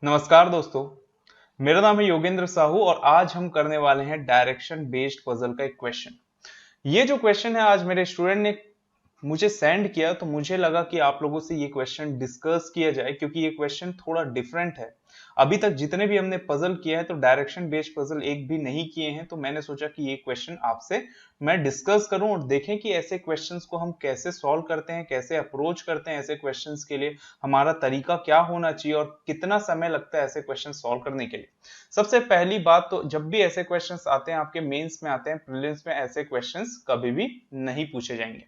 नमस्कार दोस्तों, मेरा नाम है योगेंद्र साहू और आज हम करने वाले हैं डायरेक्शन बेस्ड पजल का एक क्वेश्चन। ये जो क्वेश्चन है आज मेरे स्टूडेंट ने मुझे सेंड किया तो मुझे लगा कि आप लोगों से ये क्वेश्चन डिस्कस किया जाए क्योंकि ये क्वेश्चन थोड़ा डिफरेंट है। अभी तक जितने भी हमने पजल किया है तो डायरेक्शन बेस्ड पजल एक भी नहीं किए हैं, तो मैंने सोचा कि ये क्वेश्चन आपसे मैं डिस्कस करूं और देखें कि ऐसे क्वेश्चंस को हम कैसे सॉल्व करते हैं, कैसे अप्रोच करते हैं। ऐसे क्वेश्चंस के लिए हमारा तरीका क्या होना चाहिए और कितना समय लगता है ऐसे क्वेश्चन सॉल्व करने के लिए। सबसे पहली बात तो जब भी ऐसे क्वेश्चंस आते हैं, आपके मेंस में आते हैं, प्रीलिम्स में ऐसे क्वेश्चंस कभी भी नहीं पूछे जाएंगे।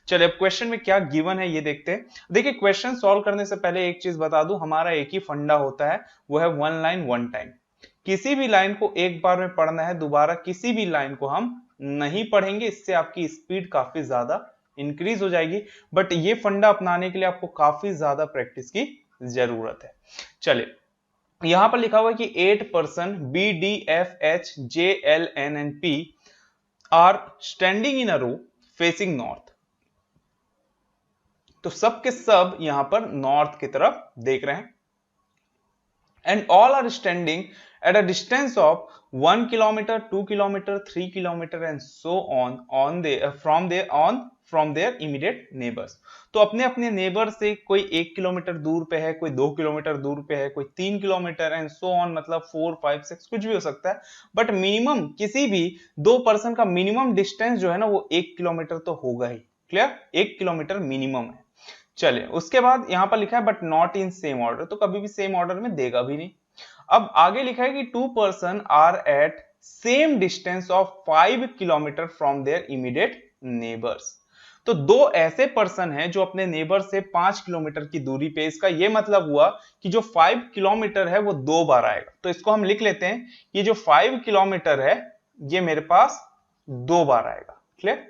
चलिए अब क्वेश्चन में क्या गिवन है ये देखते हैं। देखिए, क्वेश्चन सॉल्व करने से पहले एक चीज बता दूं, हमारा एक ही फंडा होता है, वो है वन लाइन वन टाइम। किसी भी लाइन को एक बार में पढ़ना है, दोबारा किसी भी लाइन को हम नहीं पढ़ेंगे। इससे आपकी स्पीड काफी ज्यादा इंक्रीज हो जाएगी, बट ये फंडा अपनाने के लिए आपको काफी ज्यादा प्रैक्टिस की जरूरत है। चलिए, यहां पर लिखा हुआ है कि 8 person B D F H J L N and P R standing in a row facing north. तो सब के सब यहां पर नॉर्थ की तरफ देख रहे हैं and all are standing at a distance of 1 kilometre 2 kilometre 3 kilometre and so on from their immediate neighbours. तो अपने अपने नेबर से कोई 1 किलोमीटर दूर पे है, कोई 2 किलोमीटर दूर पे है, कोई 3 किलोमीटर एंड सो ऑन, मतलब 4 5 6 कुछ भी हो सकता है, बट मिनिमम किसी भी दो पर्सन का मिनिमम डिस्टेंस जो है ना वो 1 किलोमीटर तो होगा ही। क्लियर, 1 किलोमीटर मिनिमम है। चलिए, उसके बाद यहां पर लिखा है but not in same order, तो कभी भी सेम ऑर्डर में देगा भी नहीं। अब आगे लिखा है कि 2 person are at same distance of 5 kilometre from their immediate neighbours. तो दो ऐसे पर्सन हैं जो अपने नेबर से 5 किलोमीटर की दूरी पे। इसका यह मतलब हुआ कि जो 5 किलोमीटर है वो 2 बार आएगा। तो इसको हम लिख लेते हैं, ये जो 5 किलोमीटर है ये मेरे पास 2 बार आएगा। क्लियर,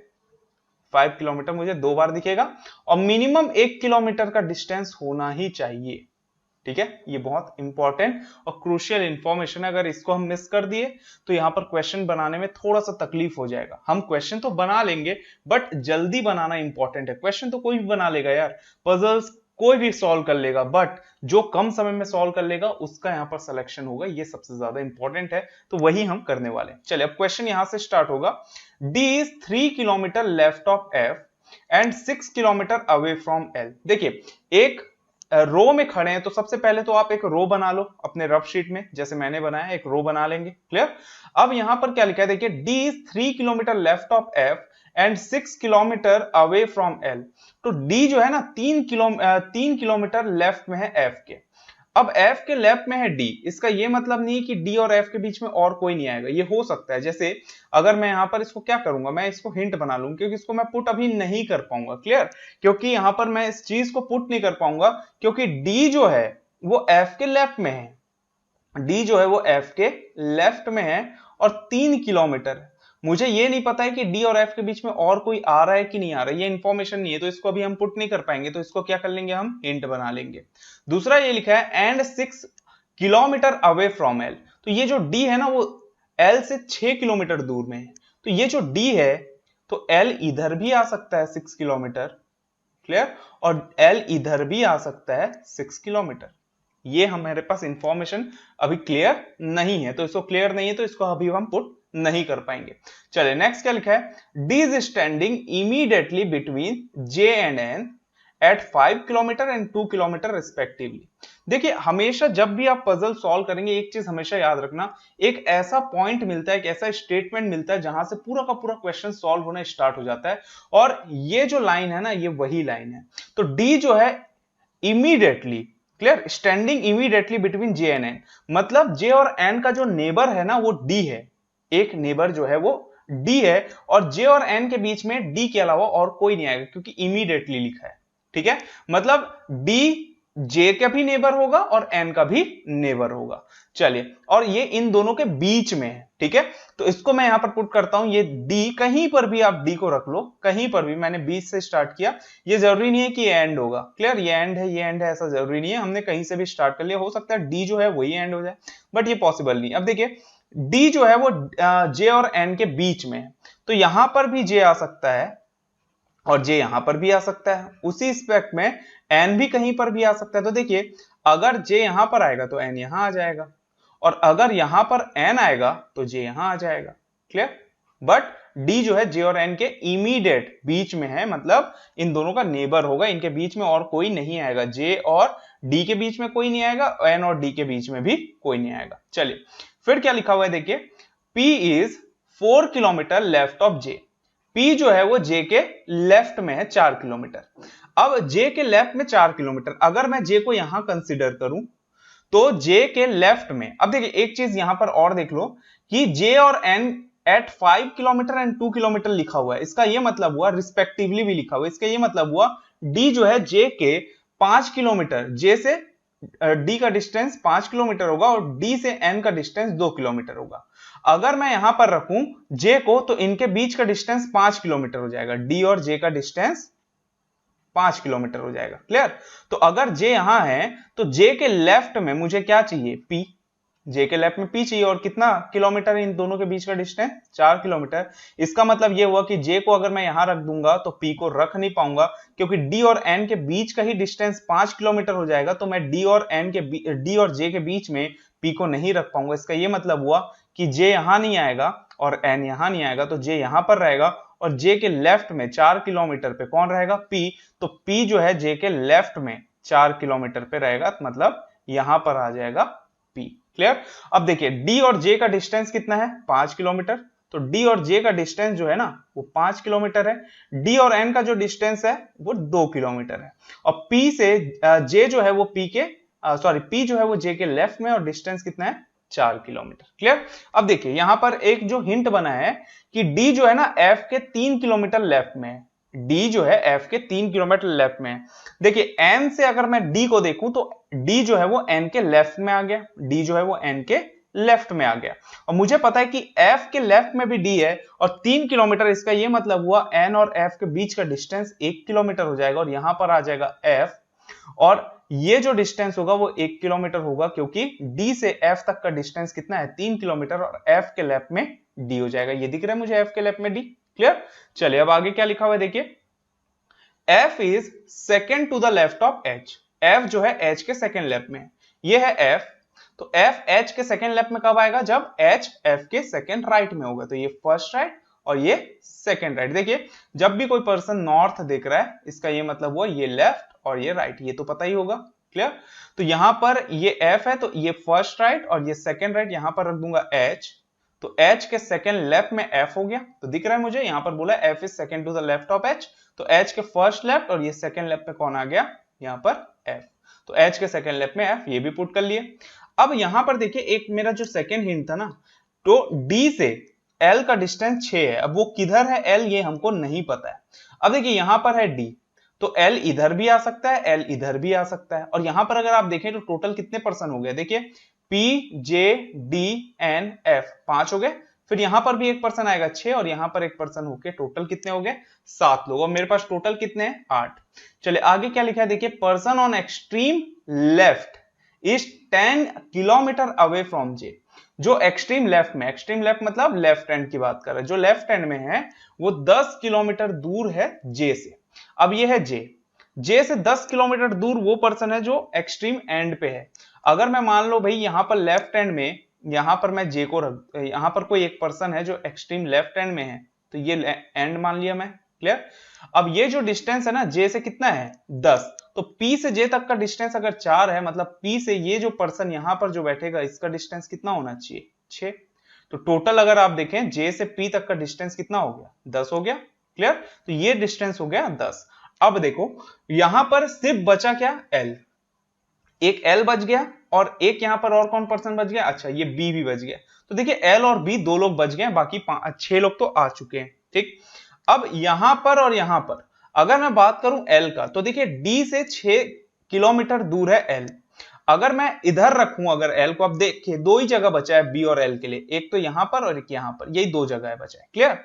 5 किलोमीटर मुझे 2 बार दिखेगा और मिनिमम 1 किलोमीटर का डिस्टेंस होना ही चाहिए। ठीक है, ये बहुत इंपॉर्टेंट और क्रूशियल इंफॉर्मेशन है। अगर इसको हम मिस कर दिए तो यहां पर क्वेश्चन बनाने में थोड़ा सा तकलीफ हो जाएगा। हम क्वेश्चन तो बना लेंगे बट जल्दी बनाना इंपॉर्टेंट है। क्वेश्चन तो कोई भी बना लेगा यार, पजल्स कोई भी सॉल्व कर लेगा, बट जो कम समय में सॉल्व कर लेगा उसका यहां पर सिलेक्शन होगा, ये सबसे ज्यादा इंपॉर्टेंट है। तो वही हम करने वाले हैं। चलिए, अब क्वेश्चन यहां से स्टार्ट होगा। D is 3 kilometre left of F and 6 kilometre away from L. देखिए, एक रो में खड़े हैं तो सबसे पहले तो आप एक रो बना लो अपने रफ शीट में, जैसे मैंने बनाया एक रो बना लेंगे। क्लियर, अब यहां पर क्या लिखा है, देखिए, D is 3 kilometre left of F and 6 kilometre away from L. तो डी जो है ना 3 किलोमीटर लेफ्ट में है एफ के। अब एफ के लेफ्ट में है डी, इसका ये मतलब नहीं कि डी और एफ के बीच में और कोई नहीं आएगा। ये हो सकता है, जैसे अगर मैं यहां पर इसको क्या करूंगा, मैं इसको हिंट बना लूंगा क्योंकि इसको मैं पुट अभी नहीं कर पाऊंगा। क्लियर, क्योंकि यहां पर मैं इस चीज को पुट नहीं कर पाऊंगा क्योंकि डी जो है वो एफ के लेफ्ट में है। डी जो है वो एफ के लेफ्ट में है और 3 किलोमीटर है। मुझे ये नहीं पता है कि डी और एफ के बीच में और कोई आ रहा है कि नहीं आ रहा है, ये इंफॉर्मेशन नहीं है, तो इसको अभी हम पुट नहीं कर पाएंगे। तो इसको क्या कर लेंगे, हम हिंट बना लेंगे। दूसरा ये लिखा है and 6 kilometre away from L. तो ये जो डी है ना वो एल से 6 किलोमीटर दूर में है। तो ये जो डी है तो एल इधर भी आ सकता है 6 किलोमीटर। क्लियर, और एल इधर भी आ सकता है 6 किलोमीटर। ये हमारे पास इंफॉर्मेशन अभी क्लियर नहीं है, तो इसको क्लियर नहीं है तो इसको अभी हम पुट नहीं कर पाएंगे। चलिए, नेक्स्ट क्या लिखा है, D is standing immediately between J and N at 5 kilometre and 2 kilometre respectively. देखिए, हमेशा जब भी आप पजल सॉल्व करेंगे एक चीज हमेशा याद रखना, एक ऐसा पॉइंट मिलता है, एक ऐसा स्टेटमेंट मिलता है जहां से पूरा का पूरा क्वेश्चन सॉल्व होना स्टार्ट हो जाता है, और ये जो लाइन है ना ये वही लाइन है। तो डी जो है immediately, clear, standing immediately between J and N, मतलब जे और एन का जो नेबर है ना वो डी है। एक नेबर जो है वो डी है और जे और एन के बीच में डी के अलावा और कोई नहीं आएगा क्योंकि इमीडिएटली लिखा है। ठीक है, मतलब डी जे का भी नेबर होगा और एन का भी नेबर होगा। चलिए, और ये इन दोनों के बीच में है। ठीक है, तो इसको मैं यहां पर पुट करता हूं, ये डी, कहीं पर भी आप डी को रख लो, कहीं पर भी। मैंने बीच से स्टार्ट किया, ये जरूरी नहीं है कि एंड होगा। क्लियर, ये एंड है, ये एंड है, ऐसा जरूरी नहीं है। हमने कहीं से भी स्टार्ट कर लिया, हो सकता है डी जो है वही एंड हो जाए, बट ये पॉसिबल नहीं। अब देखिए, डी जो है वो जे और एन के बीच में है, तो यहां पर भी जे आ सकता है और जे यहां पर भी आ सकता है। उसी स्पेक्ट में एन भी कहीं पर भी आ सकता है। तो देखिए, अगर J यहां पर आएगा तो N यहां आ जाएगा, और अगर यहां पर N आएगा तो J यहां आ जाएगा। क्लियर? बट D जो है J और N के इमीडिएट बीच में है, मतलब इन दोनों का नेबर होगा, इनके बीच में और कोई नहीं आएगा। J और D के बीच में कोई नहीं आएगा, N और D के बीच में भी कोई नहीं आएगा। चलिए फिर क्या लिखा हुआ है देखिए, P is 4 kilometre left of J। P जो है वो J के लेफ्ट में है 4 किलोमीटर। अब J के लेफ्ट में 4 किलोमीटर, अगर मैं J को यहां कंसीडर करूं तो J के लेफ्ट में, अब देखिए एक चीज यहां पर और देख लो कि J और N at 5 kilometre and 2 kilometre लिखा हुआ है। इसका यह मतलब हुआ रिस्पेक्टिवली भी लिखा हुआ है, इसका यह मतलब हुआ D जो है J के 5 किलोमीटर, J से D का डिस्टेंस 5 किलोमीटर होगा और D से N का डिस्टेंस 2 किलोमीटर होगा। अगर मैं यहां पर रखूं J को तो इनके बीच का डिस्टेंस 5 किलोमीटर हो जाएगा, D और J का डिस्टेंस 5 किलोमीटर हो जाएगा। क्लियर? तो अगर J यहां है तो J के लेफ्ट में मुझे क्या चाहिए? P। J के लेफ्ट में P चाहिए, और कितना किलोमीटर इन दोनों के बीच का डिस्टेंस? 4 किलोमीटर। इसका मतलब यह हुआ कि J को अगर मैं यहां रख दूंगा तो P को रख नहीं पाऊंगा, क्योंकि D और N के बीच का ही डिस्टेंस 5 किलोमीटर हो जाएगा, तो मैं D और J के बीच में P को नहीं रख पाऊंगा। इसका यह मतलब हुआ कि J यहां नहीं आएगा और N यहां नहीं आएगा, तो J यहां पर रहेगा, और J के लेफ्ट में 4 किलोमीटर पे कौन रहेगा? P। तो P जो है J के लेफ्ट में 4 किलोमीटर पे रहेगा, मतलब यहां पर आ जाएगा P। क्लियर? अब देखिए D और J का डिस्टेंस कितना है? 5 किलोमीटर। तो D और J का डिस्टेंस जो है ना वो 5 किलोमीटर है। D और N का जो डिस्टेंस है वो 2 किलोमीटर है, और P से J जो है वो P जो है वो J के लेफ्ट में, और डिस्टेंस कितना है? 4 किलोमीटर। क्लियर? अब देखिए यहां पर एक जो हिंट बना है कि D जो है ना F के 3 किलोमीटर लेफ्ट में है। D जो है F के 3 किलोमीटर लेफ्ट में है। देखिए N से अगर मैं D को देखूं तो D जो है वो N के लेफ्ट में आ गया, D जो है वो N के लेफ्ट में आ गया, और मुझे पता है कि F के लेफ्ट में भी D है और 3 किलोमीटर, इसका ये मतलब हुआ N और F के बीच का डिस्टेंस 1 किलोमीटर हो जाएगा, और यहां पर आ जाएगा F, और ये जो डिस्टेंस होगा वो 1 किलोमीटर होगा, क्योंकि D से F तक का डिस्टेंस कितना है? 3 किलोमीटर, और F के लेफ्ट में D हो जाएगा। ये दिख रहा है मुझे F के लेफ्ट में D। क्लियर? चलिए अब आगे क्या लिखा हुआ है देखिए, F is second to the left of H। F जो है H के सेकेंड लेफ्ट में, ये है F, तो F H के सेकेंड लेफ्ट में कब आएगा? जब H F के सेकेंड राइट में होगा। तो ये फर्स्ट राइट और ये सेकेंड राइट। देखिए जब भी कोई पर्सन नॉर्थ देख रहा है, इसका ये मतलब हुआ ये लेफ्ट और ये राइट, ये तो पता ही होगा। क्लियर? तो यहां पर ये F है, तो ये फर्स्ट राइट और ये सेकेंड राइट, यहां पर रख दूंगा H, तो H के सेकेंड लेफ्ट में F हो गया। तो दिख रहा है मुझे यहां पर बोला F is second to the left of H, तो H के फर्स्ट लेफ्ट और ये सेकेंड लेफ्ट पे कौन आ गया? यहां पर F। तो H के सेकेंड लेफ्ट में F, ये भी पुट कर लिए। अब यहां पर देखिए एक मेरा जो सेकेंड हिंट था ना, तो D से L का डिस्टेंस 6 है। अब वो किधर है L, ये हमको नहीं पता है। अब देखिए यहां पर है D, तो L इधर भी आ सकता है, L इधर भी आ सकता है, और यहां पर अगर आप देखें तो टोटल कितने पर्सन हो गए? देखिए P J D N F 5 हो गए, फिर यहां पर भी एक पर्सन आएगा 6, और यहां पर एक पर्सन होके टोटल कितने हो गए? 7 लोग, और मेरे पास टोटल कितने हैं? 8। चलिए आगे क्या लिखा है देखिए, person on extreme left is 10 kilometre away from J। जो एक्सट्रीम लेफ्ट में, एक्सट्रीम लेफ्ट मतलब लेफ्ट हैंड की बात कर रहे हैं, जो लेफ्ट हैंड में है वो 10 किलोमीटर दूर है J से। अब ये है J से 10 किलोमीटर दूर वो पर्सन है जो एक्सट्रीम एंड पे है। अगर मैं मान लो भाई यहां पर लेफ्ट हैंड में, यहां पर मैं J को रख, यहां पर कोई एक पर्सन है जो एक्सट्रीम लेफ्ट हैंड में है, तो ये एंड मान लिया मैं। क्लियर? अब ये जो डिस्टेंस है ना J से कितना है? 10, तो P से J तक का डिस्टेंस अगर 4 है, मतलब P से ये जो पर्सन यहां पर जो बैठेगा इसका डिस्टेंस कितना होना चाहिए? 6। तो टोटल अगर आप देखें J से P तक का डिस्टेंस कितना हो गया? 10 हो गया। क्लियर? तो ये डिस्टेंस हो गया 10। अब देखो यहां पर सिर्फ बचा क्या? L, एक L बच गया, और एक यहां पर और कौन पर्सन बच गया? अच्छा ये B भी बच गया। तो देखिए L और B 2 लोग बच गए, बाकी 6 लोग तो आ चुके हैं। ठीक, अब यहां पर और यहां पर अगर मैं बात करूं L का, तो देखिए D से 6 किलोमीटर दूर है L। अगर मैं इधर रखूं अगर L को, अब देखिए 2 ही जगह बचा है B और L के लिए, एक तो यहां पर और एक यहां पर, यही 2 जगह है बचा है। क्लियर?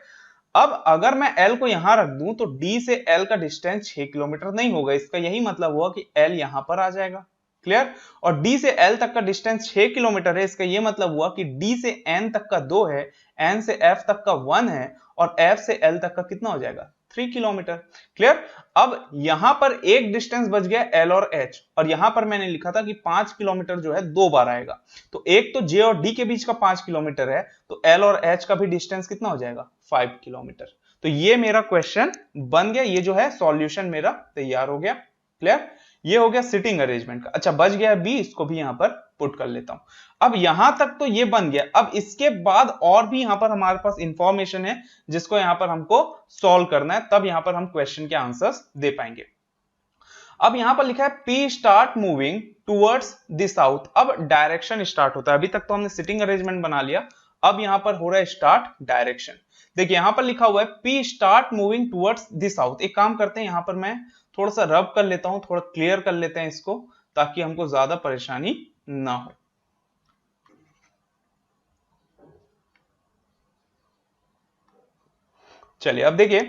अब अगर मैं L को यहां रख दूं तो D से L का डिस्टेंस 6 किलोमीटर नहीं होगा, इसका यही मतलब हुआ कि L यहां पर आ जाएगा। क्लियर? और D से L तक का डिस्टेंस 6 किलोमीटर है, इसका यह मतलब हुआ कि D से N तक का 2 है, N से F तक का 1 है, और F से L तक का कितना हो जाएगा? 3 किलोमीटर। क्लियर। अब यहां पर एक डिस्टेंस बच गया L और H, और यहां पर मैंने लिखा था कि 5 किलोमीटर जो है 2 बार आएगा, तो एक तो J और D के बीच का 5 किलोमीटर है, तो L और H का भी डिस्टेंस कितना हो जाएगा 5 किलोमीटर। तो ये मेरा क्वेश्चन बन गया, ये जो है सॉल्यूशन मेरा तैयार हो गया। क्लियर। ये हो गया सिटिंग अरेंजमेंट का। अच्छा बच गया बी, इसको भी यहां पर पुट कर लेता हूं। अब यहां तक तो ये बन गया। अब इसके बाद और भी यहां पर हमारे पास इंफॉर्मेशन है जिसको यहां पर हमको सॉल्व करना है, तब यहां पर हम क्वेश्चन के आंसर्स दे पाएंगे। अब यहां पर लिखा है P start moving towards the south. अब डायरेक्शन स्टार्ट होता है, अभी तक तो हमने सिटिंग अरेंजमेंट बना लिया, अब यहां पर हो रहा है स्टार्ट डायरेक्शन। देखिए यहां पर लिखा हुआ है P start moving towards the south. एक काम करते हैं, यहां पर मैं थोड़ा सा रब कर लेता हूं, थोड़ा क्लियर कर लेते हैं इसको, ताकि हमको ज्यादा परेशानी ना हो। चलिए अब देखिए,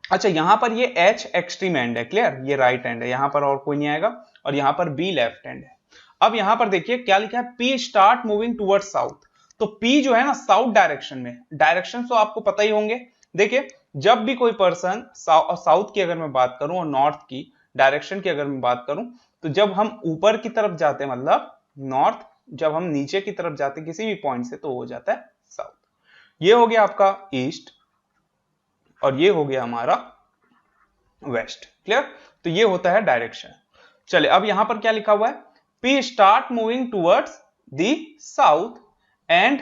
अच्छा यहां पर ये H एक्सट्रीम एंड है, क्लियर, ये राइट एंड है, यहां पर और कोई नहीं आएगा, और यहां पर B लेफ्ट एंड है। अब यहां पर देखिए क्या लिखा है, P start moving towards south. तो P जो है ना साउथ डायरेक्शन में, डायरेक्शन तो आपको पता ही होंगे। देखिए जब भी कोई पर्सन साउथ की अगर मैं बात करूं और नॉर्थ की डायरेक्शन की अगर मैं बात करूं, तो जब हम ऊपर की तरफ जाते हैं मतलब नॉर्थ, जब हम नीचे की तरफ जाते हैं किसी भी पॉइंट से तो हो जाता है साउथ। ये हो गया आपका ईस्ट, और ये हो गया हमारा वेस्ट। क्लियर। तो ये होता है डायरेक्शन। चले अब यहां पर क्या लिखा हुआ है, P start moving towards the south and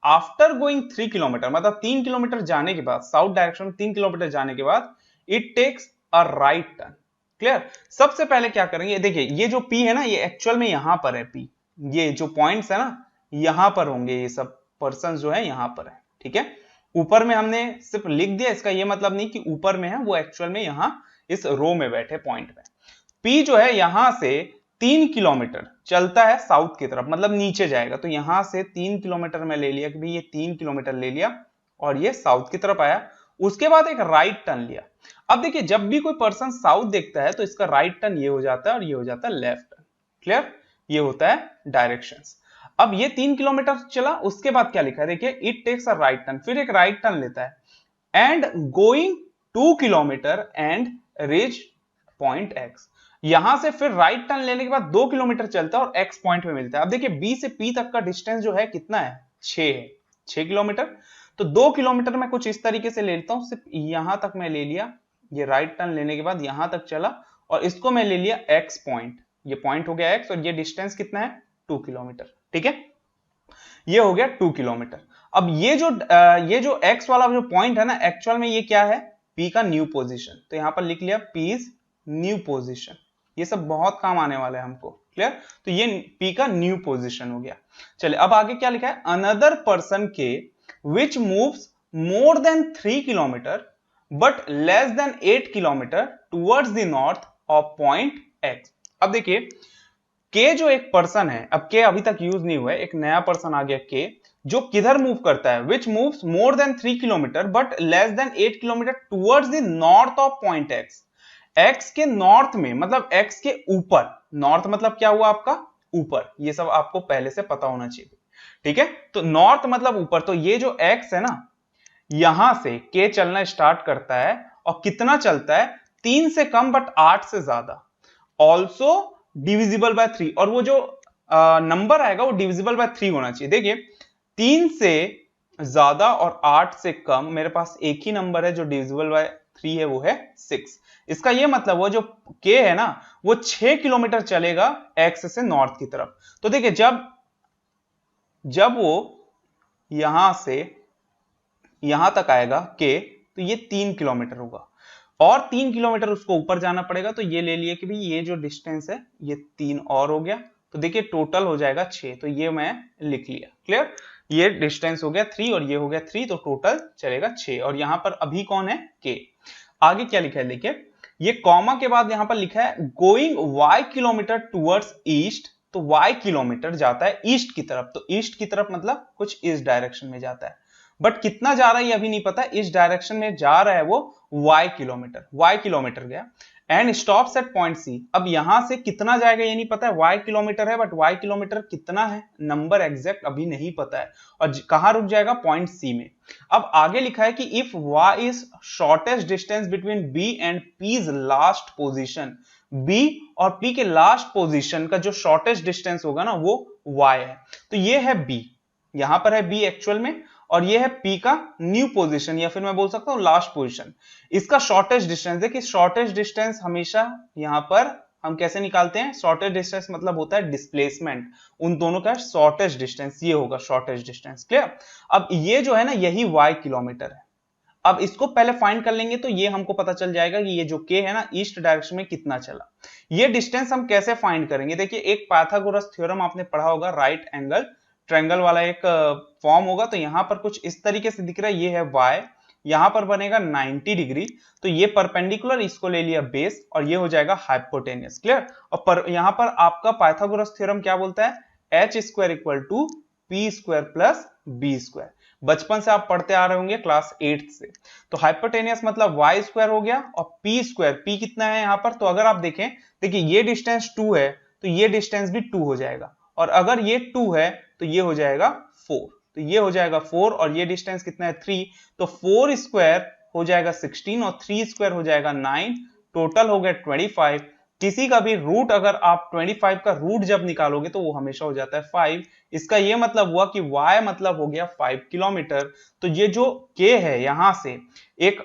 after going 3 kilometre, मतलब 3 किलोमीटर जाने के बाद, साउथ डायरेक्शन में 3 किलोमीटर जाने के बाद it takes a right turn. Clear. सबसे पहले क्या करेंगे, देखिए ये जो P है ना, ये एक्चुअल में यहां पर है P, ये जो पॉइंट्स है ना यहां पर होंगे, ये सब पर्सन जो है यहां पर है। ठीक है, ऊपर में हमने सिर्फ लिख दिया, इसका ये मतलब नहीं कि ऊपर में है, वो एक्चुअल में यहां इस रो में बैठे पॉइंट में। P जो है यहां से 3 किलोमीटर चलता है साउथ की तरफ, मतलब नीचे जाएगा, तो यहां से 3 किलोमीटर में ले लिया कि भाई ये 3 किलोमीटर ले लिया और ये साउथ की तरफ आया, उसके बाद एक राइट टर्न लिया। अब देखिए जब भी कोई पर्सन साउथ देखता है तो इसका राइट टर्न ये हो जाता है और ये हो जाता है लेफ्ट टर्न। क्लियर। ये होता है डायरेक्शंस। अब ये 3 किलोमीटर चला, उसके बाद क्या लिखा है, देखिए it takes a right turn, फिर एक राइट टर्न लेता है and going 2 kilometre and reach point X. यहां से फिर राइट टर्न लेने के बाद 2 किलोमीटर चलता है और एक्स पॉइंट में मिलता है। अब देखिए बी से पी तक का डिस्टेंस जो है कितना है, 6 है, 6 किलोमीटर। तो 2 किलोमीटर में कुछ इस तरीके से ले लेता हूं, सिर्फ यहां तक मैं ले लिया, ये राइट टर्न लेने के बाद यहां तक चला और इसको मैं ले लिया एक्स पॉइंट, ये पॉइंट हो गया एक्स और ये डिस्टेंस कितना है 2 किलोमीटर। ठीक है, ये हो गया 2 किलोमीटर। अब ये जो x वाला जो पॉइंट है ना, एक्चुअल में ये क्या है, P का न्यू पोजीशन, तो यहां पर लिख लिया P इज न्यू पोजीशन। ये सब बहुत काम आने वाला है हमको। क्लियर। तो ये P का न्यू पोजीशन हो गया। चलिए अब आगे क्या लिखा है, अनदर पर्सन के विच moves more than 3 kilometre but less than 8 kilometre towards the north of point x। अब देखिए के जो एक पर्सन है, अब के अभी तक यूज नहीं हुआ है, एक नया पर्सन आ गया के, जो किधर मूव करता है, विच moves more than 3 kilometre but less than 8 kilometre towards the north of point x. X के नॉर्थ में, मतलब एक्स के ऊपर, नॉर्थ मतलब क्या हुआ आपका ऊपर, ये सब आपको पहले से पता होना चाहिए। ठीक है, तो नॉर्थ मतलब ऊपर, तो ये जो एक्स है ना, यहां से के चलना स्टार्ट करता है और कितना चलता है, 3 से कम बट 8 से ज्यादा, ऑल्सो डिविजिबल बाय 3, और वो जो नंबर आएगा वो डिविजिबल बाय 3 होना चाहिए। देखिए 3 से ज्यादा और 8 से कम, मेरे पास एक ही नंबर है जो डिविजिबल बाय 3 है, वो है 6। इसका ये मतलब वो जो के है ना, वो 6 किलोमीटर चलेगा एक्स से नॉर्थ की तरफ। तो देखिए जब वो यहां से यहां तक आएगा के, तो ये 3 किलोमीटर होगा और 3 किलोमीटर उसको ऊपर जाना पड़ेगा, तो ये ले लिया कि भाई ये जो डिस्टेंस है ये 3 और हो गया, तो देखिए टोटल हो जाएगा 6, तो ये मैं लिख लिया। क्लियर। ये डिस्टेंस हो गया 3 और ये हो गया 3, तो टोटल चलेगा 6, और यहां पर अभी कौन है, के। आगे क्या लिखा है, देखिए ये कॉमा के बाद यहां पर लिखा है going y kilometre towards east, तो y किलोमीटर जाता है ईस्ट की तरफ, तो ईस्ट की तरफ मतलब कुछ इस डायरेक्शन में जाता है, बट कितना जा रहा है ये अभी नहीं पता, इस डायरेक्शन में जा रहा है वो y किलोमीटर, y किलोमीटर गया and stops at point C. अब यहां से कितना जाएगा ये नहीं पता है, y किलोमीटर है, बट y किलोमीटर कितना है, नंबर एग्जैक्ट अभी नहीं पता है, और कहां रुक जाएगा, पॉइंट सी में। अब आगे लिखा है कि if y is shortest distance between b and p is last position, b और p के लास्ट पोजीशन का जो शॉर्टेस्ट डिस्टेंस होगा ना वो y है। तो ये है b, यहां पर है b एक्चुअल में, और ये है p का न्यू पोजीशन, या फिर मैं बोल सकता हूं लास्ट पोजीशन। इसका शॉर्टेस्ट डिस्टेंस, देखिए शॉर्टेस्ट डिस्टेंस हमेशा यहां पर हम कैसे निकालते हैं, शॉर्टेस्ट डिस्टेंस मतलब होता है डिस्प्लेसमेंट, उन दोनों का शॉर्टेस्ट डिस्टेंस ये होगा शॉर्टेस्ट डिस्टेंस। क्लियर। अब ये जो है ना यही y किलोमीटर है। अब इसको पहले फाइंड कर लेंगे तो ये हमको पता चल जाएगा कि ये जो k है ना ईस्ट डायरेक्शन में कितना चला। ये डिस्टेंस हम कैसे फाइंड करेंगे, देखिए एक पाइथागोरस थ्योरम आपने पढ़ा होगा, राइट एंगल ट्रायंगल वाला एक फॉर्म होगा। तो यहां पर कुछ इस तरीके से दिख रहा है, ये है y, यहां पर बनेगा 90 डिग्री, तो ये परपेंडिकुलर, इसको ले लिया बेस, और ये हो जाएगा हाइपोटेनियस। क्लियर। और यहां पर आपका पाइथागोरस थ्योरम क्या बोलता है, h square equal to p square plus b square. बचपन से आप पढ़ते आ रहे होंगे क्लास 8 से। तो हाइपोटेनियस मतलब y स्क्वायर हो गया, और p स्क्वायर, p कितना है यहां पर, तो अगर आप देखें, देखिए ये डिस्टेंस 2 है, तो ये डिस्टेंस भी 2 हो जाएगा, और अगर ये 2 है तो ये हो जाएगा 4, तो ये हो जाएगा 4, और ये डिस्टेंस कितना है 3, तो 4 स्क्वायर हो जाएगा 16 और 3 स्क्वायर हो जाएगा 9, टोटल हो गया 25। किसी का भी रूट अगर आप 25 का रूट जब निकालोगे तो वो हमेशा हो जाता है 5। इसका ये मतलब हुआ कि y मतलब हो गया 5 किलोमीटर। तो ये जो k है यहां से एक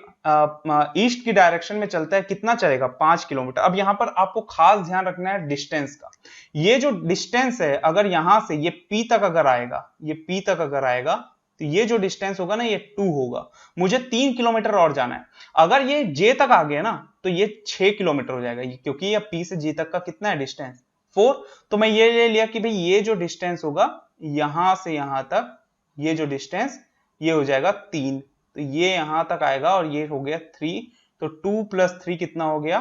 ईस्ट की डायरेक्शन में चलता है, कितना चलेगा, 5 किलोमीटर। अब यहां पर आपको खास ध्यान रखना है डिस्टेंस का। ये जो डिस्टेंस है अगर यहां से ये p तक अगर आएगा, ये p तक अगर आएगा, तो ये जो डिस्टेंस होगा ना ये 2 होगा। मुझे 3 किलोमीटर और जाना है। अगर ये j तक आ गया ना तो ये 6 किलोमीटर हो जाएगा, क्योंकि ये p से j तक का कितना है डिस्टेंस, 4। तो मैं ये ले लिया कि भाई ये जो डिस्टेंस होगा यहां से यहां तक, ये जो डिस्टेंस ये हो जाएगा 3, तो ये यहां तक आएगा, और ये हो गया 3, तो 2 प्लस 3 कितना हो गया,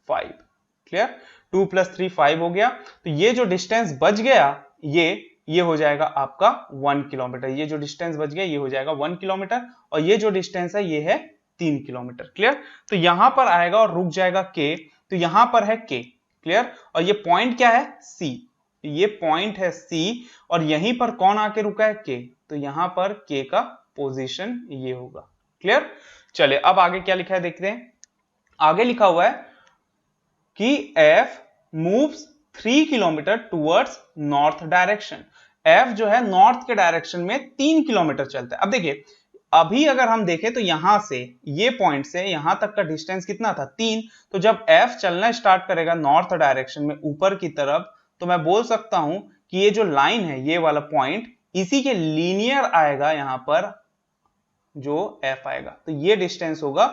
5। क्लियर। 2 प्लस 3 5 हो गया। तो ये जो डिस्टेंस बच गया ये हो जाएगा आपका 1 किलोमीटर। ये जो डिस्टेंस बच गया ये हो जाएगा 1 किलोमीटर, और ये जो डिस्टेंस है ये है 3 किलोमीटर। क्लियर। तो यहां पर आएगा और रुक जाएगा k, तो यहां पर है k। क्लियर। और ये पॉइंट क्या है, c, ये पॉइंट है c, और यहीं पर कौन आके रुका है, k, तो यहां पर k का पोजीशन ये होगा। क्लियर। चलिए अब आगे क्या लिखा है देखते हैं। आगे लिखा हुआ है कि f moves 3 kilometre towards north direction. f जो है नॉर्थ के डायरेक्शन में 3 किलोमीटर चलता है। अब देखिए अभी अगर हम देखें तो यहां से ये पॉइंट से यहां तक का डिस्टेंस कितना था, 3। तो जब f चलना स्टार्ट करेगा नॉर्थ डायरेक्शन में ऊपर की तरफ, तो मैं बोल सकता हूं कि ये जो लाइन है ये वाला पॉइंट इसी के लीनियर आएगा, यहां पर जो f आएगा, तो ये डिस्टेंस होगा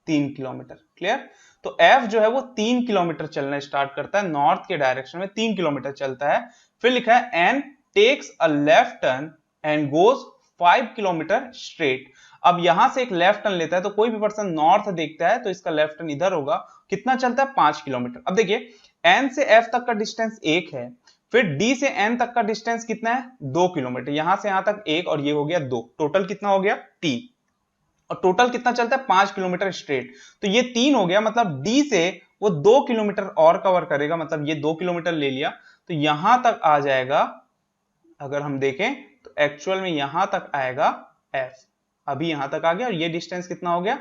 3 किलोमीटर। क्लियर। तो f जो है वो 3 किलोमीटर चलना स्टार्ट करता है नॉर्थ के डायरेक्शन में, 3 किलोमीटर चलता है। फिर लिखा है and takes a left turn and goes 5 kilometre straight. अब यहां से एक लेफ्ट टर्न लेता है, तो कोई भी पर्सन नॉर्थ देखता है तो इसका लेफ्ट टर्न इधर होगा, कितना चलता है 5 किलोमीटर। अब देखिए n से f तक का डिस्टेंस 1 है, फिर d से n तक का डिस्टेंस कितना है 2 किलोमीटर, यहां से यहां तक 1 और ये हो गया 2, टोटल कितना हो गया 3, और टोटल कितना चलता है 5 किलोमीटर स्ट्रेट। तो ये 3 हो गया, मतलब d से वो 2 किलोमीटर और कवर करेगा, मतलब ये 2 किलोमीटर ले लिया, तो यहां तक आ जाएगा। अगर हम देखें तो एक्चुअल में यहां तक आएगा f, अभी यहां तक आ गया, और ये डिस्टेंस कितना हो गया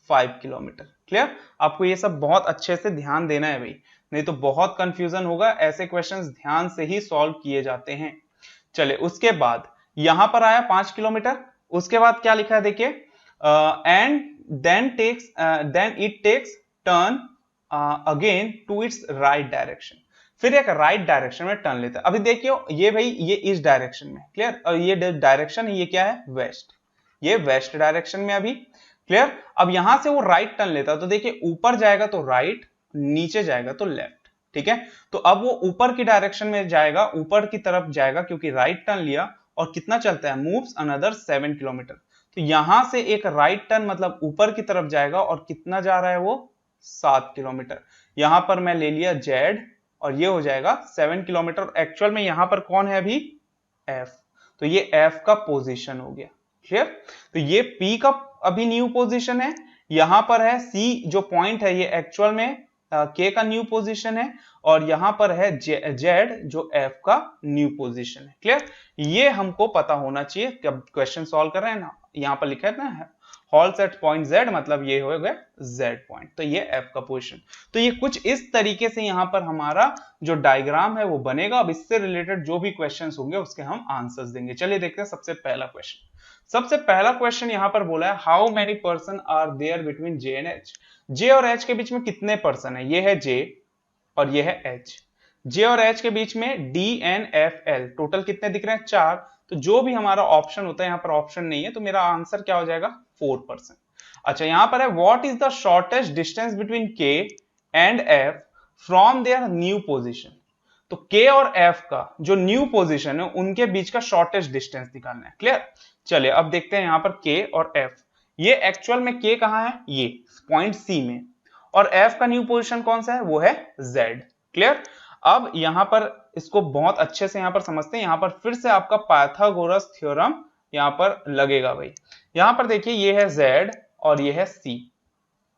5 किलोमीटर। क्लियर। आपको ये सब बहुत अच्छे से ध्यान देना है भाई, नहीं तो बहुत कंफ्यूजन होगा। ऐसे क्वेश्चंस ध्यान से ही सॉल्व किए जाते हैं। चले उसके बाद यहां पर आया 5 किलोमीटर, उसके बाद क्या लिखा है देखिए, and then it takes turn again to its right direction. फिर एक राइट डायरेक्शन में टर्न लेता है। अभी देखिए ये भाई ये इस डायरेक्शन में, क्लियर, और ये डायरेक्शन ये क्या है वेस्ट, ये वेस्ट डायरेक्शन में अभी। क्लियर। अब यहां से वो राइट टर्न लेता है, तो देखिए ऊपर जाएगा तो राइट, नीचे जाएगा तो लेफ्ट। ठीक है। तो अब वो ऊपर की डायरेक्शन में जाएगा, ऊपर की तरफ जाएगा क्योंकि राइट टर्न लिया, और कितना चलता है मूव्स अनदर 7 किलोमीटर। तो यहां से एक राइट टर्न मतलब ऊपर की तरफ जाएगा, और कितना जा रहा है वो 7 किलोमीटर। यहां पर मैं ले लिया z, और ये हो जाएगा 7 किलोमीटर। एक्चुअल में यहां पर कौन है अभी f, तो ये f का पोजीशन हो गया। क्लियर। तो ये p का अभी न्यू पोजीशन है, यहां पर है c जो पॉइंट है ये एक्चुअल में के का न्यू पोजीशन है और यहाँ पर है जेड जो एफ का न्यू पोजीशन है। क्लियर, ये हमको पता होना चाहिए। जब क्वेश्चन सॉल्व कर रहे हैं ना, यहाँ पर लिखा है ना हॉल्स एट पॉइंट जेड, मतलब ये हो गया जेड पॉइंट, तो ये एफ का पोजीशन। तो ये कुछ इस तरीके से यहाँ पर हमारा जो डायग्राम है वो बनेगा। अब इससे रिलेटेड जो भी क्वेश्चंस होंगे उसके हम आंसर्स देंगे। चलिए देखते हैं सबसे पहला क्वेश्चन। सबसे पहला क्वेश्चन यहाँ पर बोला है how many person are there between J and H. J और एच के बीच में कितने पर्सन है, ये है जे और ये है एच। जे और एच के बीच में D N F L, total कितने दिख रहे हैं, 4। तो जो भी हमारा ऑप्शन होता है, यहाँ पर ऑप्शन नहीं है, तो मेरा आंसर क्या हो जाएगा, 4%। अच्छा, यहाँ पर है what is the shortest distance between K and F from their new position. तो के और एफ का जो न्यू पोजीशन है उनके बीच का शॉर्टेस्ट डिस्टेंस निकालना है। क्लियर, चलिए अब देखते हैं यहाँ पर के और एफ। ये एक्चुअल में के कहाँ है, ये पॉइंट सी में, और एफ का न्यू पोजीशन कौन सा है, वो है जेड। क्लियर, अब यहां पर इसको बहुत अच्छे से यहां पर समझते हैं। यहां पर फिर से आपका पाइथागोरस थ्योरम यहां पर लगेगा भाई। यहां पर देखिए ये है z और ये है c,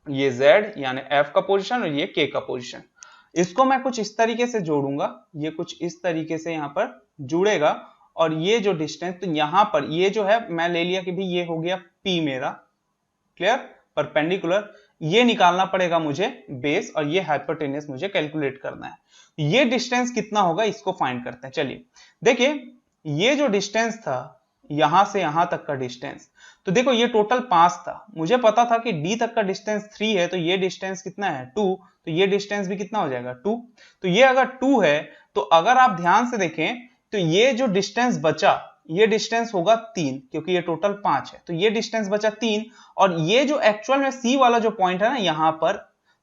ये z यानी f का पोजीशन और ये k का पोजीशन। इसको मैं कुछ इस तरीके से जोड़ूंगा, ये कुछ इस तरीके से यहां पर जुड़ेगा, और ये जो डिस्टेंस, तो यहां पर ये जो है मैं ले लिया कि भी ये हो गया p मेरा। क्लियर, परपेंडिकुलर, ये निकालना पड़ेगा मुझे बेस, और ये हाइपोटेनस मुझे कैलकुलेट करना है। ये डिस्टेंस कितना होगा इसको फाइंड करते हैं। चलिए देखिए, ये जो डिस्टेंस था यहां से यहां तक का डिस्टेंस, तो देखो ये टोटल 5 था। मुझे पता था कि डी तक का डिस्टेंस 3 है, तो ये डिस्टेंस कितना है, 2। तो ये डिस्टेंस भी कितना हो जाएगा, 2। तो ये अगर 2 है, तो अगर आप ध्यान से देखें तो ये जो डिस्टेंस बचा, ये डिस्टेंस होगा 3, क्योंकि ये टोटल 5 है, तो ये डिस्टेंस बचा 3। और ये जो एक्चुअल में सी वाला जो पॉइंट है ना यहां पर,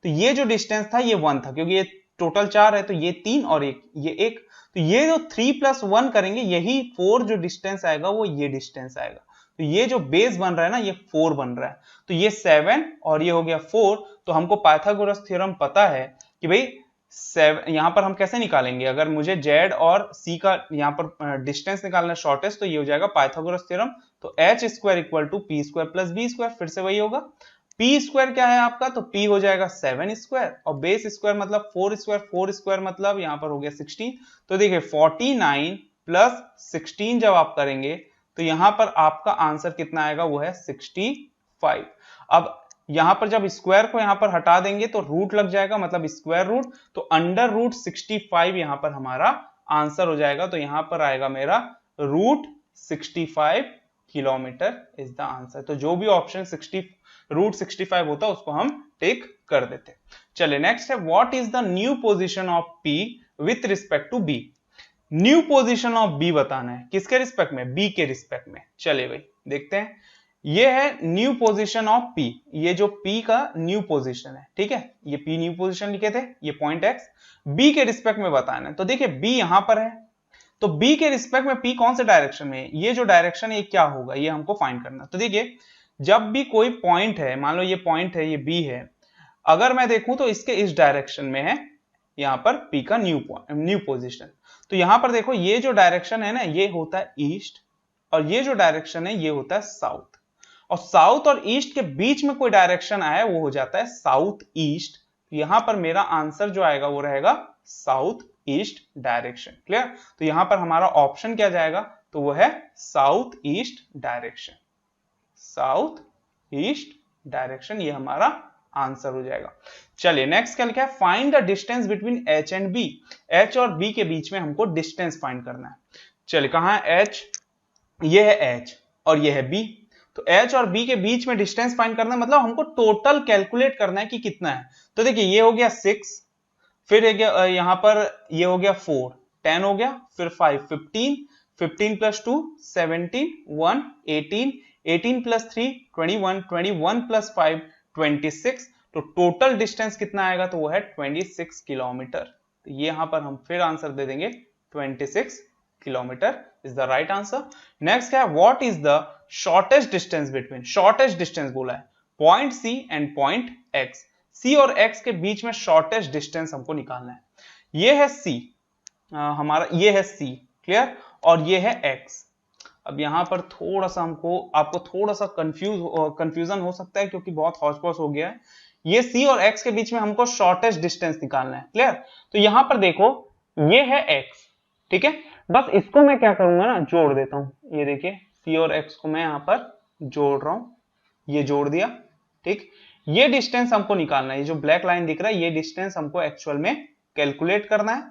तो ये जो डिस्टेंस था ये 1 था, क्योंकि ये टोटल 4 है, तो ये 3 और ये 1। तो ये जो 3 + 1 करेंगे, यही 4 जो डिस्टेंस आएगा वो ये डिस्टेंस आएगा। तो ये जो बेस बन रहा है ना, ये 4 बन रहा है, तो ये 7 और ये हो गया 4। तो हमको पाइथागोरस थ्योरम पता है कि भाई 7, यहां पर हम कैसे निकालेंगे, अगर मुझे z और c का यहां पर डिस्टेंस निकालना है शॉर्टेस्ट, तो ये हो जाएगा पाइथागोरस थ्योरम। तो h² = p² + b², फिर से वही होगा। p² क्या है आपका, तो p हो जाएगा 7² और बेस स्क्वायर मतलब 4² मतलब यहां पर हो गया 16। तो देखिए 49 + 16 जब आप करेंगे तो यहां पर आपका आंसर कितना आएगा, वो है 65। अब यहां पर जब स्क्वायर को यहां पर हटा देंगे तो रूट लग जाएगा, मतलब स्क्वायर रूट, तो √65 यहां पर हमारा आंसर हो जाएगा। तो यहां पर आएगा मेरा √65 किलोमीटर इज द आंसर। तो जो भी ऑप्शन √65 होता है उसको हम टिक कर देते। चलिए नेक्स्ट है what is the new position of P with respect to B। New position of B बताना है, किसके रिस्पेक्ट में, B के रिस्पेक्ट में। चलिए भाई देखते हैं, ये है न्यू पोजीशन ऑफ P, ये जो P का न्यू पोजीशन है, ठीक है, ये P न्यू पोजीशन लिखे थे, ये पॉइंट X B के रिस्पेक्ट में बताना है। तो देखिए B यहां पर है, तो B के रिस्पेक्ट में P कौन से डायरेक्शन में है, ये जो डायरेक्शन है ये क्या होगा, ये हमको फाइंड करना है। तो देखिए जब भी कोई पॉइंट है, मान लो ये पॉइंट है, ये B है, अगर मैं देखूं तो इसके इस डायरेक्शन में है यहां पर P का न्यू पोजीशन। तो यहां पर देखो ये जो डायरेक्शन है ना, ये होता है ईस्ट, और ये जो डायरेक्शन है ये होता है साउथ, और साउथ और ईस्ट के बीच में कोई डायरेक्शन आया वो हो जाता है साउथ ईस्ट। यहां पर मेरा आंसर जो आएगा वो रहेगा साउथ ईस्ट डायरेक्शन। क्लियर, तो यहां पर हमारा ऑप्शन क्या जाएगा, तो वो है south east direction, south east direction, ये हमारा आंसर हो जाएगा। चलिए नेक्स्ट क्या लिखा है, find the distance between H and B। H और B के बीच में हमको डिस्टेंस फाइंड करना है। चलिए कहां है H, ये है H और ये है B। तो H और B के बीच में डिस्टेंस फाइंड करना है, मतलब हमको टोटल कैलकुलेट करना है कि कितना है। तो देखिए ये हो गया 6, फिर यहां पर ये हो गया 4, 10 हो गया, फिर 5, 15, 15 + 2 17, 1 18, 18 + 3 21, 21 + 5 26। तो टोटल डिस्टेंस कितना आएगा, तो वो है 26 किलोमीटर। तो ये यहां पर हम फिर आंसर दे देंगे 26 kilometre is the right answer. Next क्या है, what is the shortest distance between, shortest distance बोला है point C and point X। C और X के बीच में शॉर्टेस्ट डिस्टेंस हमको निकालना है। ये है C, हमारा ये है C, क्लियर, और ये है X। अब यहां पर थोड़ा सा आपको थोड़ा सा कंफ्यूजन हो सकता है, क्योंकि बहुत हौच-पौच हो गया है। ये C और X के बीच में हमको शॉर्टेस्ट डिस्टेंस निकालना है। क्लियर? तो यहां पर देखो ये है X, ठीक है, बस इसको मैं क्या करूंगा ना, जोड़ देता हूं। ये देखिए C और X को मैं यहां पर जोड़ रहा हूं, ये जोड़ दिया, ठीक। ये डिस्टेंस हमको निकालना है, ये जो ब्लैक लाइन दिख रहा है ये डिस्टेंस हमको एक्चुअल में कैलकुलेट करना है।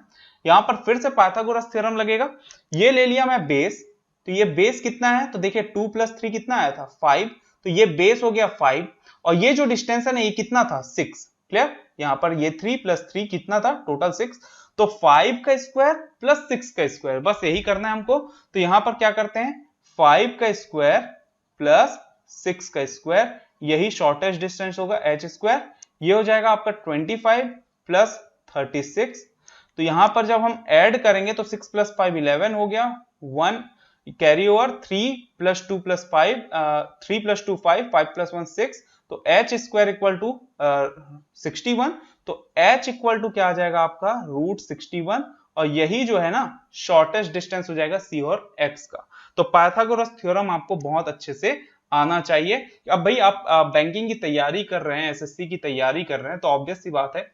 यहां पर फिर से पाइथागोरस थ्योरम लगेगा। ये ले लिया मैं बेस, तो ये बेस कितना है, तो देखिए 2 + 3 कितना आया था 5, तो ये बेस हो गया 5, और ये जो डिस्टेंस है ना ये कितना था 6। क्लियर? यहां पर ये 3 + 3 कितना था, टोटल 6, तो 5 का स्क्वायर प्लस 6 का स्क्वायर, बस यही करना है हमको। तो यहां पर क्या करते हैं, 5 का स्क्वायर प्लस 6 का स्क्वायर, यही शॉर्टेस्ट डिस्टेंस होगा h स्क्वायर। ये हो जाएगा आपका 25 प्लस 36। तो यहां पर जब हम ऐड करेंगे तो 6 + 5 11 हो गया, 1 कैरी ओवर, 3 + 2 + 5 3 + 2 5 5 + 1 6, तो h स्क्वायर इक्वल टू 61। तो h इक्वल टू क्या आ जाएगा आपका √61, और यही जो है ना शॉर्टेस्ट डिस्टेंस हो जाएगा C और X का। तो पाइथागोरस थ्योरम आपको बहुत अच्छे से आना चाहिए। अब भाई आप बैंकिंग की तैयारी कर रहे हैं, एसएससी की तैयारी कर रहे हैं, तो ऑब्वियस सी बात है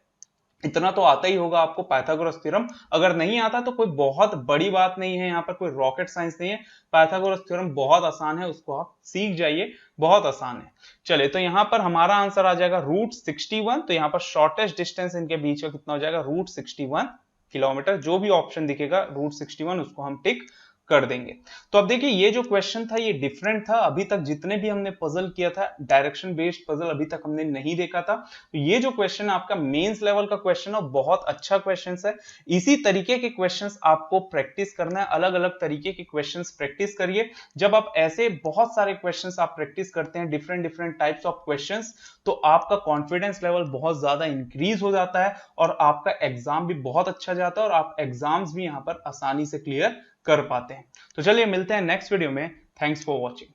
इतना तो आता ही होगा आपको पाइथागोरस थ्योरम। अगर नहीं आता तो कोई बहुत बड़ी बात नहीं है, यहाँ पर कोई रॉकेट साइंस नहीं है। पाइथागोरस थ्योरम बहुत आसान है, उसको आप सीख जाइए, बहुत आसान है। चलिए, तो यहाँ पर हमारा आंसर आ जाएगा √61। तो यहाँ पर शॉर्टेस्ट डिस्टेंस इनके बीच का कितना हो जाएगा, √61 किलोमीटर। जो भी ऑप्शन दिखेगा √61 उसको हम टिक कर देंगे। तो अब देखिए ये जो क्वेश्चन था ये डिफरेंट था। अभी तक जितने भी हमने पजल किया था डायरेक्शन बेस्ड पजल अभी तक हमने नहीं देखा था। तो ये जो क्वेश्चन है आपका मेंस लेवल का क्वेश्चन है, बहुत अच्छा क्वेश्चन है। इसी तरीके के क्वेश्चंस आपको प्रैक्टिस करना है, अलग अलग तरीके के क्वेश्चंस प्रैक्टिस करिए। जब आप ऐसे बहुत सारे क्वेश्चंस आप प्रैक्टिस करते हैं, different different types of questions, तो आपका कॉन्फिडेंस लेवल बहुत ज्यादा इंक्रीज हो जाता है और आपका एग्जाम भी बहुत अच्छा जाता है और आप एग्जाम्स भी यहाँ पर आसानी से क्लियर कर पाते हैं। तो चलिए मिलते हैं नेक्स्ट वीडियो में। Thanks for watching.